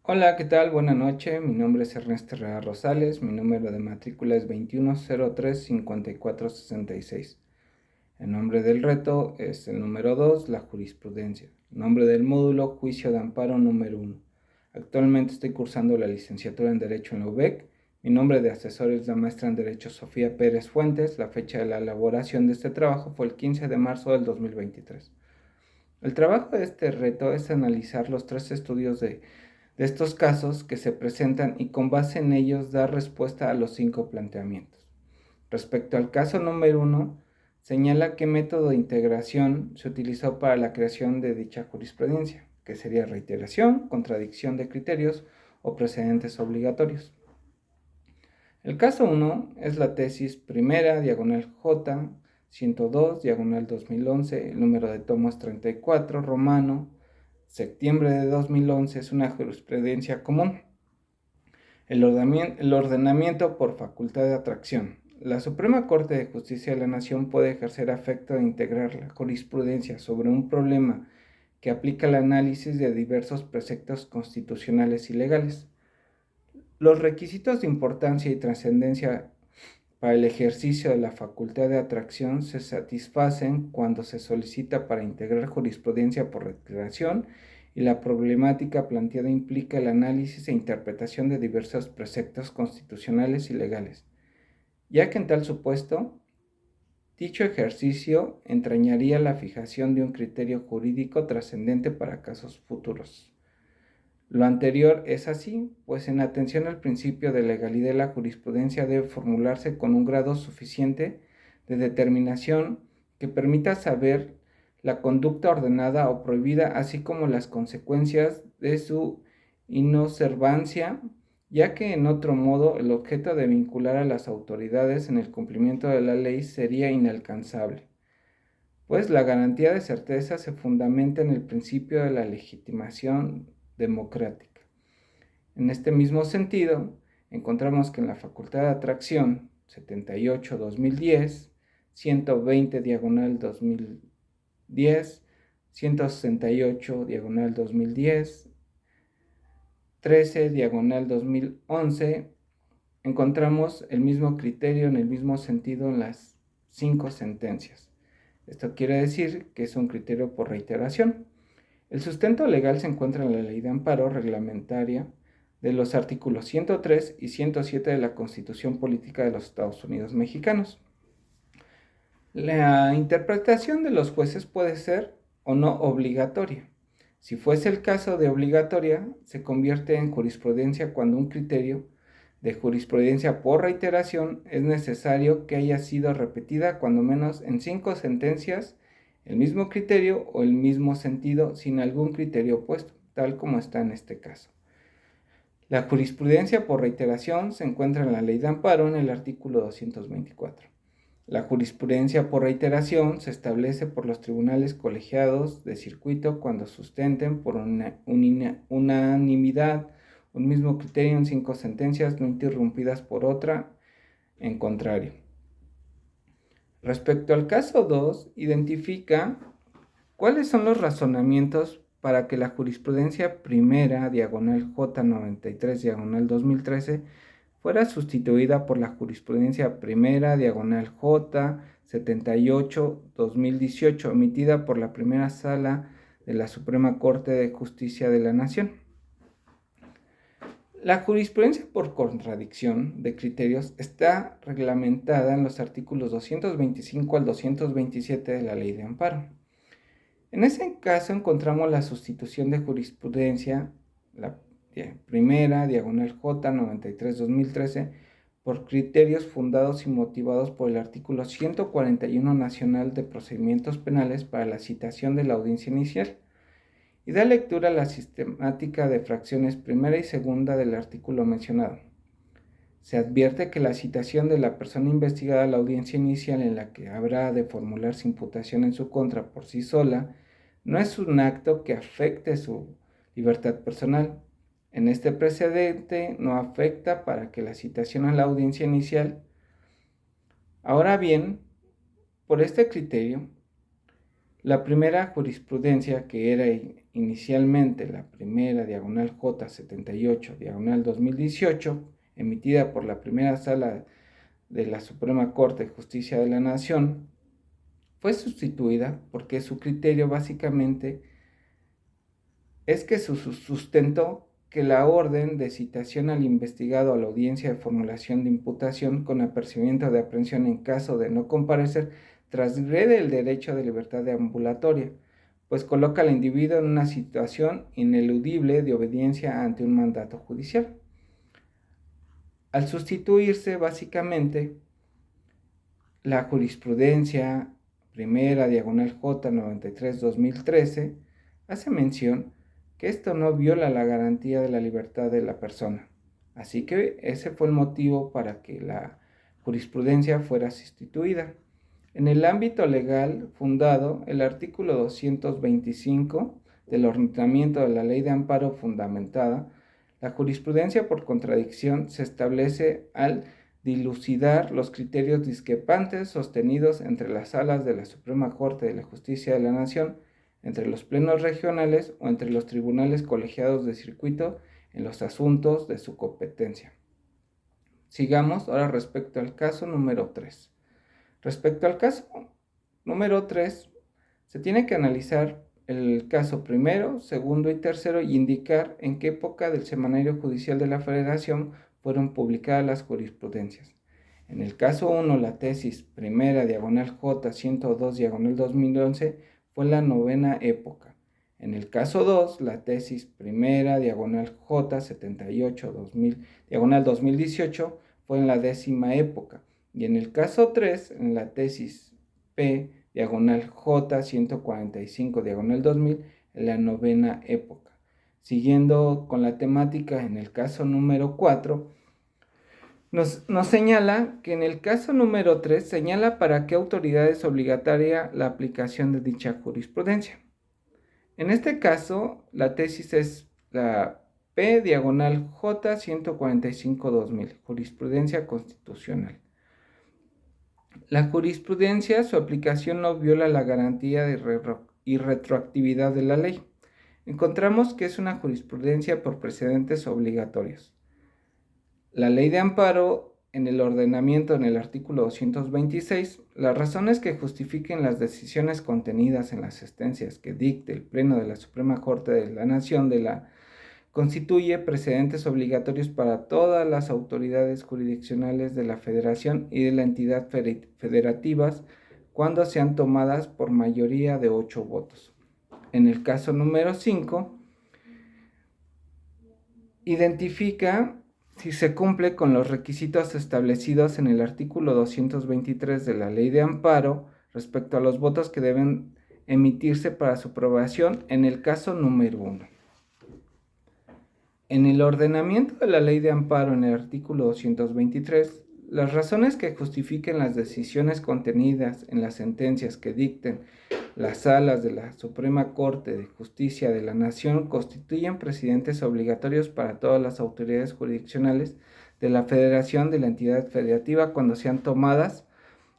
Hola, ¿qué tal? Buenas noches. Mi nombre es Ernesto Herrera Rosales. Mi número de matrícula es 2103-5466. El nombre del reto es el número 2, la jurisprudencia. El nombre del módulo, juicio de amparo número 1. Actualmente estoy cursando la licenciatura en Derecho en la UBEC. Mi nombre de asesor es la maestra en Derecho Sofía Pérez Fuentes. La fecha de la elaboración de este trabajo fue el 15 de marzo del 2023. El trabajo de este reto es analizar los tres estudios de estos casos que se presentan y con base en ellos dar respuesta a los 5 planteamientos. Respecto al caso número 1, señala qué método de integración se utilizó para la creación de dicha jurisprudencia, que sería reiteración, contradicción de criterios o precedentes obligatorios. El caso 1 es la tesis primera, diagonal J, 102, diagonal 2011, el número de tomos 34, romano, septiembre de 2011, es una jurisprudencia común. El ordenamiento por facultad de atracción. La Suprema Corte de Justicia de la Nación puede ejercer afecto de integrar la jurisprudencia sobre un problema que aplica el análisis de diversos preceptos constitucionales y legales. Los requisitos de importancia y trascendencia para el ejercicio de la facultad de atracción se satisfacen cuando se solicita para integrar jurisprudencia por reiteración y la problemática planteada implica el análisis e interpretación de diversos preceptos constitucionales y legales, ya que en tal supuesto, dicho ejercicio entrañaría la fijación de un criterio jurídico trascendente para casos futuros. Lo anterior es así, pues en atención al principio de legalidad la jurisprudencia debe formularse con un grado suficiente de determinación que permita saber la conducta ordenada o prohibida, así como las consecuencias de su inobservancia, ya que en otro modo el objeto de vincular a las autoridades en el cumplimiento de la ley sería inalcanzable, pues la garantía de certeza se fundamenta en el principio de la legitimación democrática. En este mismo sentido, encontramos que en la Facultad de Atracción 78-2010, 120 diagonal 2010, 168 diagonal 2010, 13 diagonal 2011, encontramos el mismo criterio en el mismo sentido en las 5 sentencias. Esto quiere decir que es un criterio por reiteración. El sustento legal se encuentra en la Ley de Amparo Reglamentaria de los artículos 103 y 107 de la Constitución Política de los Estados Unidos Mexicanos. La interpretación de los jueces puede ser o no obligatoria. Si fuese el caso de obligatoria, se convierte en jurisprudencia cuando un criterio de jurisprudencia por reiteración es necesario que haya sido repetida cuando menos en 5 sentencias el mismo criterio o el mismo sentido sin algún criterio opuesto, tal como está en este caso. La jurisprudencia por reiteración se encuentra en la Ley de Amparo en el artículo 224. La jurisprudencia por reiteración se establece por los tribunales colegiados de circuito cuando sustenten por unanimidad un mismo criterio en 5 sentencias no interrumpidas por otra en contrario. Respecto al caso 2, identifica cuáles son los razonamientos para que la jurisprudencia primera, diagonal J93, diagonal 2013, fuera sustituida por la jurisprudencia primera, diagonal J78, 2018, emitida por la primera sala de la Suprema Corte de Justicia de la Nación. La jurisprudencia por contradicción de criterios está reglamentada en los artículos 225 al 227 de la Ley de Amparo. En ese caso encontramos la sustitución de jurisprudencia, la primera, diagonal J93-2013, por criterios fundados y motivados por el artículo 141 nacional de procedimientos penales para la citación de la audiencia inicial, y da lectura a la sistemática de fracciones primera y segunda del artículo mencionado. Se advierte que la citación de la persona investigada a la audiencia inicial en la que habrá de formularse imputación en su contra por sí sola no es un acto que afecte su libertad personal. En este precedente no afecta para que la citación a la audiencia inicial. Ahora bien, por este criterio, La primera jurisprudencia, que era inicialmente la primera diagonal J 78 diagonal 2018, emitida por la primera sala de la Suprema Corte de Justicia de la Nación, fue sustituida porque su criterio básicamente es que sustentó que la orden de citación al investigado a la audiencia de formulación de imputación con apercibimiento de aprehensión en caso de no comparecer transgrede el derecho de libertad ambulatoria, pues coloca al individuo en una situación ineludible de obediencia ante un mandato judicial. Al sustituirse básicamente la jurisprudencia primera diagonal J 93-2013 hace mención que esto no viola la garantía de la libertad de la persona. Así que ese fue el motivo para que la jurisprudencia fuera sustituida. En el ámbito legal fundado, el artículo 225 del ordenamiento de la Ley de Amparo Fundamentada, la jurisprudencia por contradicción se establece al dilucidar los criterios discrepantes sostenidos entre las salas de la Suprema Corte de la Justicia de la Nación, entre los plenos regionales o entre los tribunales colegiados de circuito en los asuntos de su competencia. Sigamos ahora respecto al caso número 3. Respecto al caso número 3, se tiene que analizar el caso primero, segundo y tercero y indicar en qué época del Semanario Judicial de la Federación fueron publicadas las jurisprudencias. En el caso 1, la tesis primera diagonal J 102 diagonal 2011 fue en la novena época. En el caso 2, la tesis primera diagonal J 78 diagonal 2018 fue en la décima época. Y en el caso 3, en la tesis P diagonal J 145 diagonal 2000 en la novena época. Siguiendo con la temática, en el caso número 4, nos señala que en el caso número 3 señala para qué autoridad es obligatoria la aplicación de dicha jurisprudencia. En este caso, la tesis es la P diagonal J 145 2000, jurisprudencia constitucional. La jurisprudencia, su aplicación no viola la garantía de y retroactividad de la ley. Encontramos que es una jurisprudencia por precedentes obligatorios. La ley de amparo, en el ordenamiento en el artículo 226, las razones que justifiquen las decisiones contenidas en las sentencias que dicte el Pleno de la Suprema Corte de la Nación constituye precedentes obligatorios para todas las autoridades jurisdiccionales de la Federación y de la entidad federativas cuando sean tomadas por mayoría de 8 votos. En el caso número 5, identifica si se cumple con los requisitos establecidos en el artículo 223 de la Ley de Amparo respecto a los votos que deben emitirse para su aprobación en el caso número 1. En el ordenamiento de la Ley de Amparo en el artículo 223, las razones que justifiquen las decisiones contenidas en las sentencias que dicten las salas de la Suprema Corte de Justicia de la Nación constituyen precedentes obligatorios para todas las autoridades jurisdiccionales de la Federación de la entidad federativa cuando sean tomadas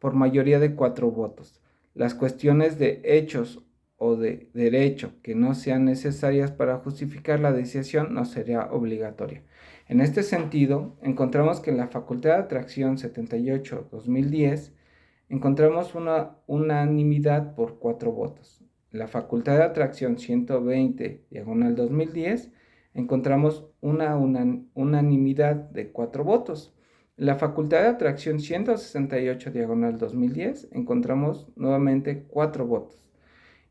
por mayoría de 4 votos. Las cuestiones de hechos o de derecho que no sean necesarias para justificar la decisión no sería obligatoria. En este sentido, encontramos que en la Facultad de Atracción 78-2010 encontramos una unanimidad por 4 votos. En la Facultad de Atracción 120-2010 encontramos una unanimidad de 4 votos. En la Facultad de Atracción 168-2010 encontramos nuevamente 4 votos.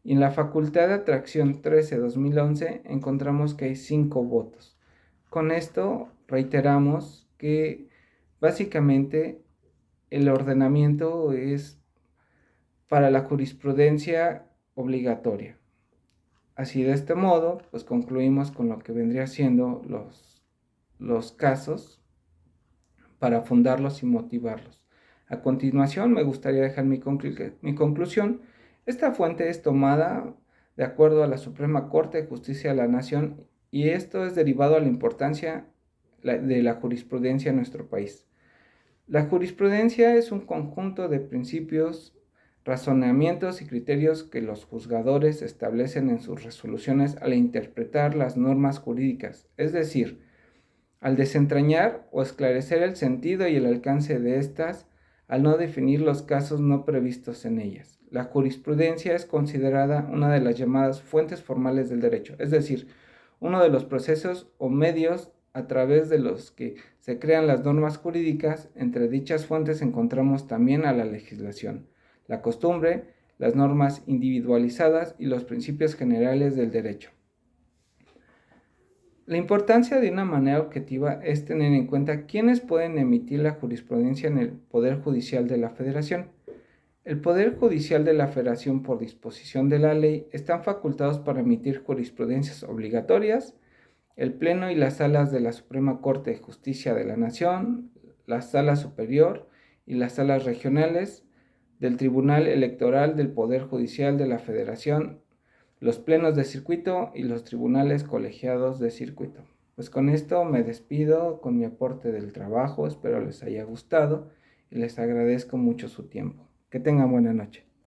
Y en la Facultad de Atracción 13-2011 encontramos que hay 5 votos. Con esto reiteramos que básicamente el ordenamiento es para la jurisprudencia obligatoria. Así de este modo, pues concluimos con lo que vendría siendo los casos para fundarlos y motivarlos. A continuación me gustaría dejar mi conclusión. Esta fuente es tomada de acuerdo a la Suprema Corte de Justicia de la Nación y esto es derivado a la importancia de la jurisprudencia en nuestro país. La jurisprudencia es un conjunto de principios razonamientos y criterios que los juzgadores establecen en sus resoluciones al interpretar las normas jurídicas, es decir, al desentrañar o esclarecer el sentido y el alcance de estas, al no definir los casos no previstos en ellas. La jurisprudencia es considerada una de las llamadas fuentes formales del derecho, es decir, uno de los procesos o medios a través de los que se crean las normas jurídicas. Entre dichas fuentes encontramos también a la legislación, la costumbre, las normas individualizadas y los principios generales del derecho. La importancia de una manera objetiva es tener en cuenta quiénes pueden emitir la jurisprudencia en el Poder Judicial de la Federación. El Poder Judicial de la Federación, por disposición de la ley, están facultados para emitir jurisprudencias obligatorias. El Pleno y las salas de la Suprema Corte de Justicia de la Nación, la Sala Superior y las salas regionales del Tribunal Electoral del Poder Judicial de la Federación, los plenos de circuito y los tribunales colegiados de circuito. Pues con esto me despido con mi aporte del trabajo, espero les haya gustado y les agradezco mucho su tiempo. Que tengan buena noche.